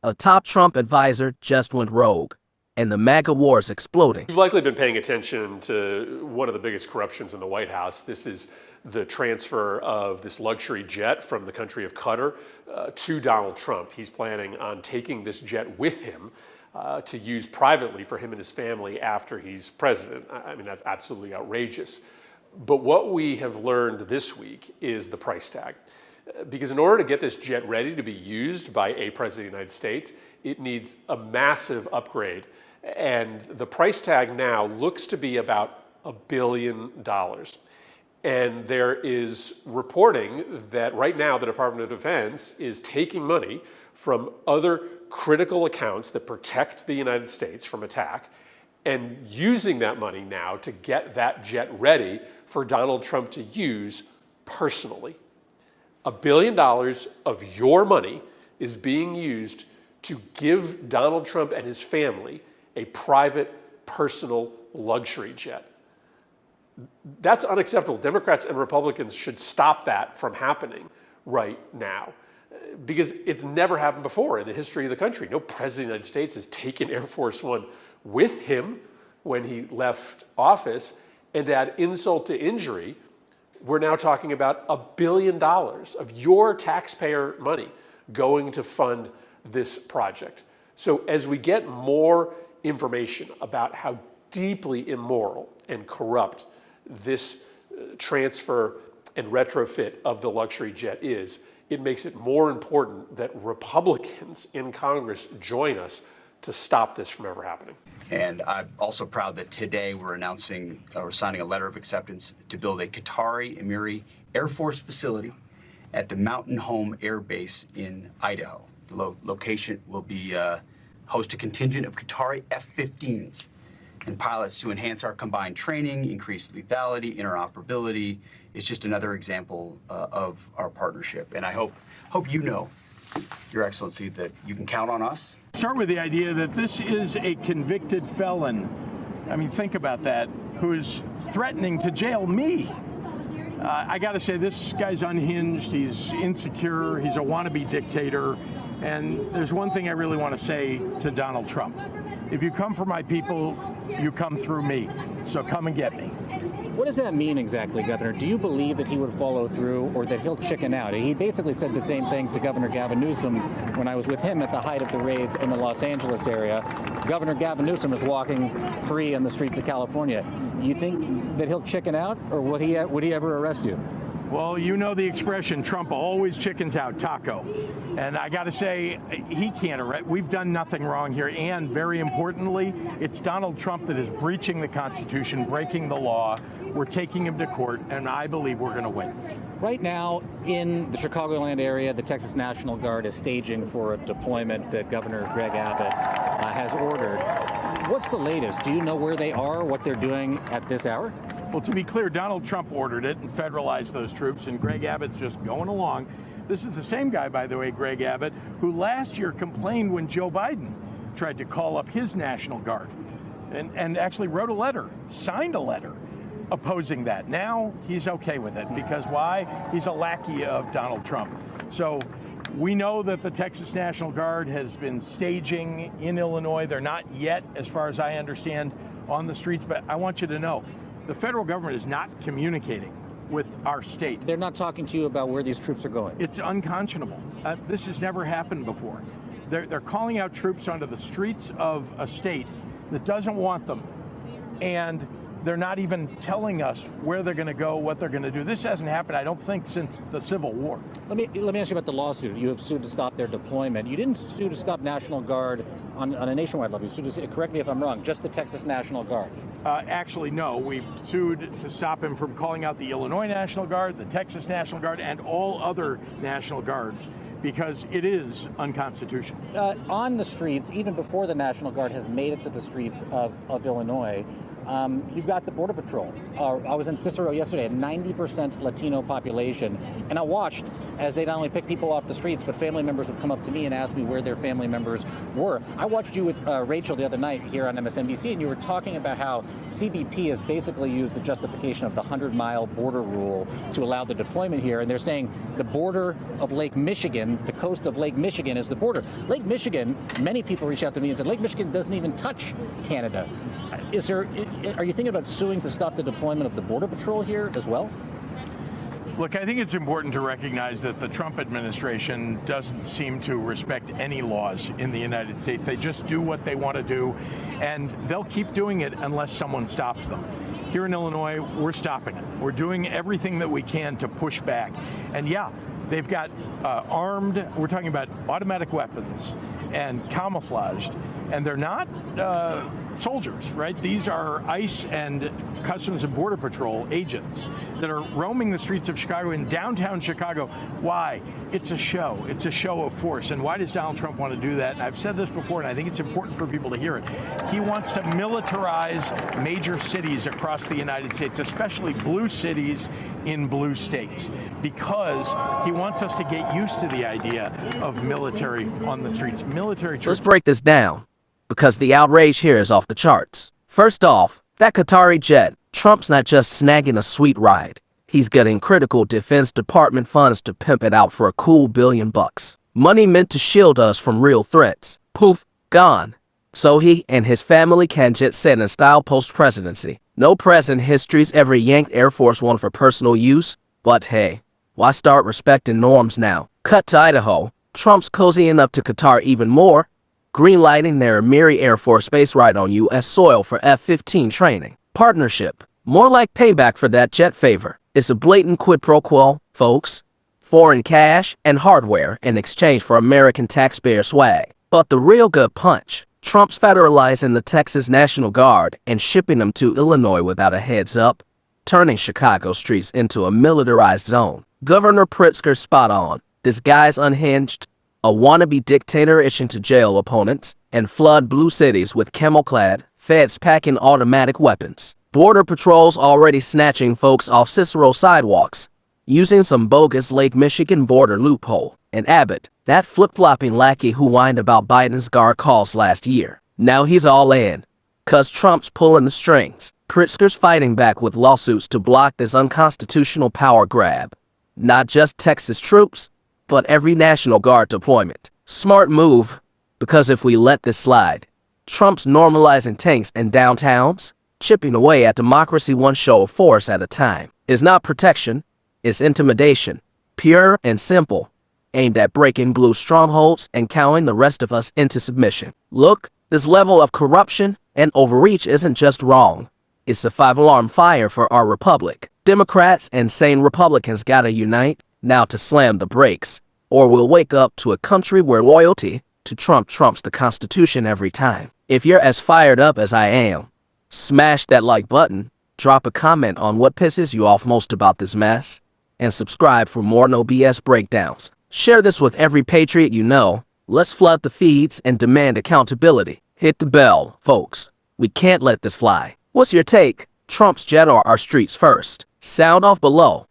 A top Trump advisor just went rogue, and the MAGA war is exploding. You've likely been paying attention to one of the biggest corruptions in the White House. This is the transfer of this luxury jet from the country of Qatar to Donald Trump. He's planning on taking this jet with him to use privately for him and his family after he's president. I mean, that's absolutely outrageous. But what we have learned this week is the price tag. Because in order to get this jet ready to be used by a president of the United States, it needs a massive upgrade. And the price tag now looks to be about $1 billion. And there is reporting that right now the Department of Defense is taking money from other critical accounts that protect the United States from attack and using that money now to get that jet ready for Donald Trump to use personally. $1 billion of your money is being used to give Donald Trump and his family a private, personal luxury jet. That's unacceptable. Democrats and Republicans should stop that from happening right now, because it's never happened before in the history of the country. No president of the United States has taken Air Force One with him when he left office, and to add insult to injury, we're now talking about $1 billion of your taxpayer money going to fund this project. So as we get more information about how deeply immoral and corrupt this transfer and retrofit of the luxury jet is, it makes it more important that Republicans in Congress join us to stop this from ever happening. And I'm also proud that today we're announcing or signing a letter of acceptance to build a Qatari Emiri Air Force facility at the Mountain Home Air Base in Idaho. The location will be host a contingent of Qatari F-15s and pilots to enhance our combined training, increase lethality, interoperability. It's just another example of our partnership. And I hope you know, Your Excellency, that you can count on us. Start with the idea that this is a convicted felon. I mean, think about that, who's threatening to jail me. I got to say, this guy's unhinged. He's insecure. He's a wannabe dictator. And there's one thing I really want to say to Donald Trump. If you come for my people, you come through me. So come and get me. What does that mean exactly, Governor? Do you believe that he would follow through or that he'll chicken out? He basically said the same thing to Governor Gavin Newsom when I was with him at the height of the raids in the Los Angeles area. Governor Gavin Newsom is walking free in the streets of California. You think that he'll chicken out, or would he ever arrest you? Well, you know the expression, Trump always chickens out, taco. And I got to say, he can't arrest. We've done nothing wrong here. And very importantly, it's Donald Trump that is breaching the Constitution, breaking the law. We're taking him to court, and I believe we're going to win. Right now, in the Chicagoland area, the Texas National Guard is staging for a deployment that Governor Greg Abbott has ordered. What's the latest? Do you know where they are, what they're doing at this hour? Well, to be clear, Donald Trump ordered it and federalized those troops, and Greg Abbott's just going along. This is the same guy, by the way, Greg Abbott, who last year complained when Joe Biden tried to call up his National Guard and actually wrote a letter, signed a letter opposing that. Now he's okay with it because why? He's a lackey of Donald Trump. So we know that the Texas National Guard has been staging in Illinois. They're not yet, as far as I understand, on the streets, but I want you to know, the federal government is not communicating with our state. They're not talking to you about where these troops are going. It's unconscionable. This has never happened before. They're calling out troops onto the streets of a state that doesn't want them, and they're not even telling us where they're going to go, what they're going to do. This hasn't happened, I don't think, since the Civil War. Let me ask you about the lawsuit. You have sued to stop their deployment. You didn't sue to stop National Guard on a nationwide level. You sued to, correct me if I'm wrong, just the Texas National Guard. Actually, no. We sued to stop him from calling out the Illinois National Guard, the Texas National Guard, and all other National Guards, because it is unconstitutional. On the streets, even before the National Guard has made it to the streets of Illinois, you've got the Border Patrol. I was in Cicero yesterday, a 90% Latino population, and I watched as they not only pick people off the streets, but family members would come up to me and ask me where their family members were. I watched you with Rachel the other night here on MSNBC, and you were talking about how CBP has basically used the justification of the 100-mile border rule to allow the deployment here, and they're saying the border of Lake Michigan, the coast of Lake Michigan is the border. Lake Michigan, many people reached out to me and said, Lake Michigan doesn't even touch Canada. Are you thinking about suing to stop the deployment of the Border Patrol here as well? Look, I think it's important to recognize that the Trump administration doesn't seem to respect any laws in the United States. They just do what they want to do, and they'll keep doing it unless someone stops them. Here in Illinois, we're stopping it. We're doing everything that we can to push back. And yeah, they've got armed, we're talking about automatic weapons and camouflaged, and they're not soldiers, right? These are ICE and Customs and Border Patrol agents that are roaming the streets of Chicago, in downtown Chicago. Why? It's a show. It's a show of force. And why does Donald Trump want to do that? And I've said this before, and I think it's important for people to hear it. He wants to militarize major cities across the United States, especially blue cities in blue states, because he wants us to get used to the idea of military on the streets. Military troops. Let's break this down, because the outrage here is off the charts. First off, that Qatari jet, Trump's not just snagging a sweet ride. He's getting critical Defense Department funds to pimp it out for a cool $1 billion. Money meant to shield us from real threats. Poof, gone. So he and his family can jet set in style post-presidency. No president in history's ever yanked Air Force One for personal use, but hey, why start respecting norms now? Cut to Idaho. Trump's cozying up to Qatar even more, greenlighting their Miri Air Force Base right on U.S. soil for F-15 training. Partnership. More like payback for that jet favor. It's a blatant quid pro quo, folks. Foreign cash and hardware in exchange for American taxpayer swag. But the real good punch. Trump's federalizing the Texas National Guard and shipping them to Illinois without a heads up, turning Chicago streets into a militarized zone. Governor Pritzker's spot on. This guy's unhinged, a wannabe dictator itching to jail opponents, and flood blue cities with camel-clad, feds packing automatic weapons. Border Patrol's already snatching folks off Cicero sidewalks, using some bogus Lake Michigan border loophole. And Abbott, that flip-flopping lackey who whined about Biden's guard calls last year. Now he's all in, 'cause Trump's pulling the strings. Pritzker's fighting back with lawsuits to block this unconstitutional power grab. Not just Texas troops, but every National Guard deployment. Smart move, because if we let this slide, Trump's normalizing tanks and downtowns, chipping away at democracy one show of force at a time. Is not protection, it's intimidation. Pure and simple, aimed at breaking blue strongholds and cowing the rest of us into submission. Look, this level of corruption and overreach isn't just wrong. It's a five-alarm fire for our republic. Democrats and sane Republicans gotta unite now to slam the brakes, or we'll wake up to a country where loyalty to Trump trumps the Constitution every time. If you're as fired up as I am, smash that like button, drop a comment on what pisses you off most about this mess, and subscribe for more no BS breakdowns. Share this with every patriot you know. Let's flood the feeds and demand accountability. Hit the bell, folks. We can't let this fly. What's your take? Trump's jet or our streets first? Sound off below.